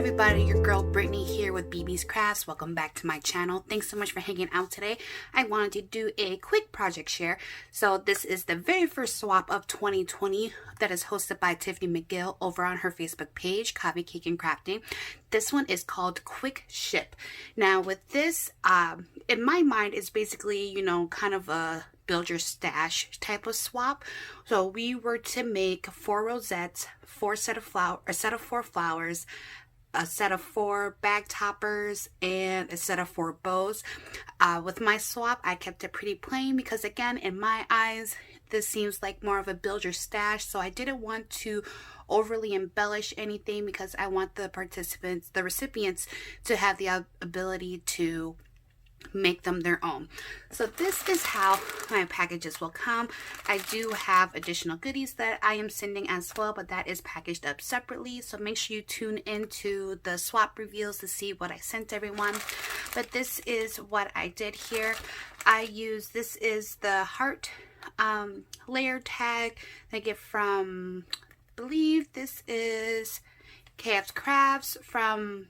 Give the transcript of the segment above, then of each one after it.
everybody, your girl Brittany here with BB's Crafts. Welcome back to my channel. Thanks so much for hanging out today. I wanted to do a quick project share. So this is the very first swap of 2020 that is hosted by Tiffany McGill over on her Facebook page, Coffee, Cake, and Crafting. This one is called Quick Ship. Now with this, in my mind, it's basically, you know, kind of a build your stash type of swap. So we were to make 4 rosettes, a set of 4 flowers, a set of 4 bag toppers, and a set of 4 bows. With my swap, I kept it pretty plain because, again, in my eyes, this seems like more of a build your stash. So I didn't want to overly embellish anything because I want the participants, the recipients, to have the ability to make them their own. So this is how my packages will come. I do have additional goodies that I am sending as well, but that is packaged up separately. So make sure you tune into the swap reveals to see what I sent everyone. But this is what I did here. This is the heart layer tag I get from, I believe this is KF's Crafts from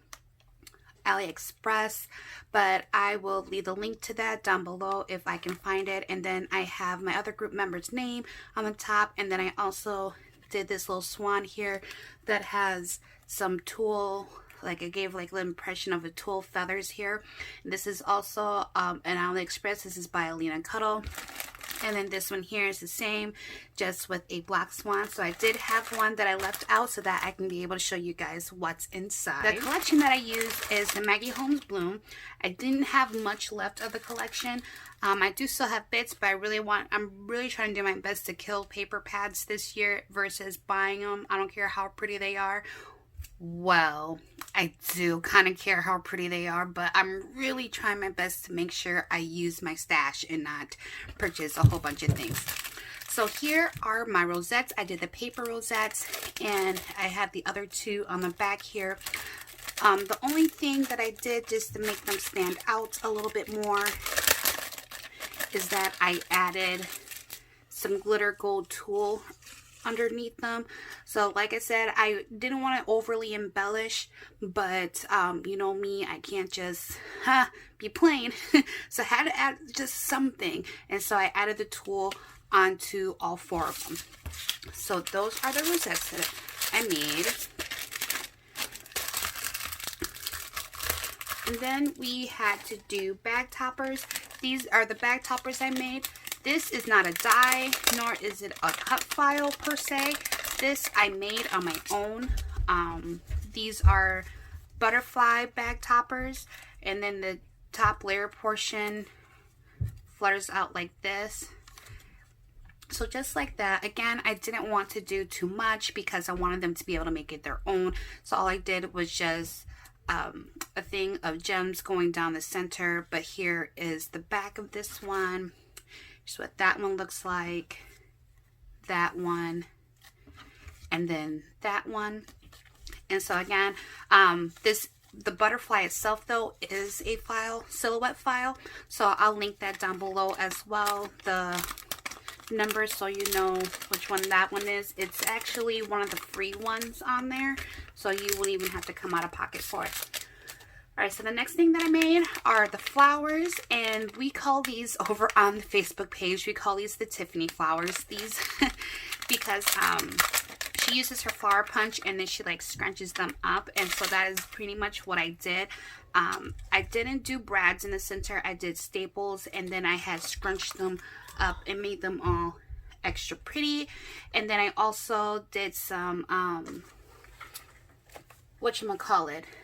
AliExpress, but I will leave the link to that down below if I can find it. And then I have my other group member's name on the top, and then I also did this little swan here that has some tulle, like I gave like the impression of a tulle feathers here. And this is also an AliExpress. This is by Alina Cuddle. And then this one here is the same, just with a black swan. So I did have one that I left out so that I can be able to show you guys what's inside. The collection that I used is the Maggie Holmes Bloom. I didn't have much left of the collection. I do still have bits, but I'm really trying to do my best to kill paper pads this year versus buying them. I don't care how pretty they are. Well, I do kind of care how pretty they are, but I'm really trying my best to make sure I use my stash and not purchase a whole bunch of things. So here are my rosettes. I did the paper rosettes, and I have the other 2 on the back here. The only thing that I did just to make them stand out a little bit more is that I added some glitter gold tulle underneath them. So like I said, I didn't want to overly embellish, but you know me, I can't just be plain. So I had to add just something, and so I added the tulle onto all 4 of them. So those are the rosettes that I made. And then we had to do bag toppers. These are the bag toppers I made. This is not a die, nor is it a cut file per se. This I made on my own. These are butterfly bag toppers, and then the top layer portion flutters out like this. So just like that. Again, I didn't want to do too much because I wanted them to be able to make it their own. So all I did was just a thing of gems going down the center. But here is the back of this one. Here's what that one looks like, that one, and then that one. And so again, the butterfly itself though is a file, silhouette file. So I'll link that down below as well, the numbers, so you know which one that one is. It's actually one of the free ones on there, so you won't even have to come out of pocket for it. Alright, so the next thing that I made are the flowers, and we call these over on the Facebook page, we call these the Tiffany flowers. These, because she uses her flower punch and then she like scrunches them up, and so that is pretty much what I did. I didn't do brads in the center, I did staples, and then I had scrunched them up and made them all extra pretty. And then I also did some,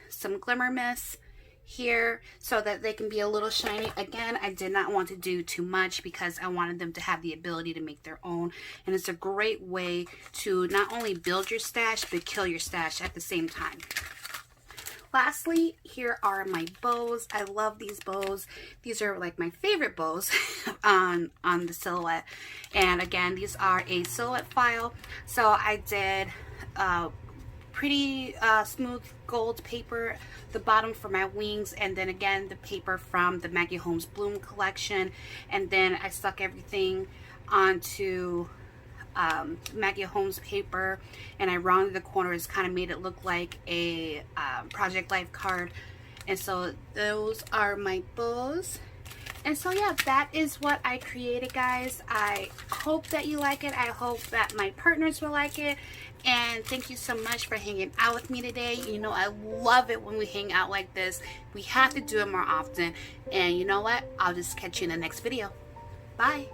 some glimmer mist here so that they can be a little shiny. Again, I did not want to do too much because I wanted them to have the ability to make their own, and it's a great way to not only build your stash but kill your stash at the same time. Lastly, here are my bows. I love these bows. These are like my favorite bows on the silhouette. And again, these are a silhouette file. So I did pretty smooth gold paper, the bottom for my wings, and then again the paper from the Maggie Holmes Bloom collection. And then I stuck everything onto Maggie Holmes paper, and I rounded the corners, kind of made it look like a Project Life card. And so those are my bows. And so yeah, that is what I created, guys. I hope that you like it. I hope that my partners will like it. And thank you so much for hanging out with me today. You know, I love it when we hang out like this. We have to do it more often. And you know what? I'll just catch you in the next video. Bye.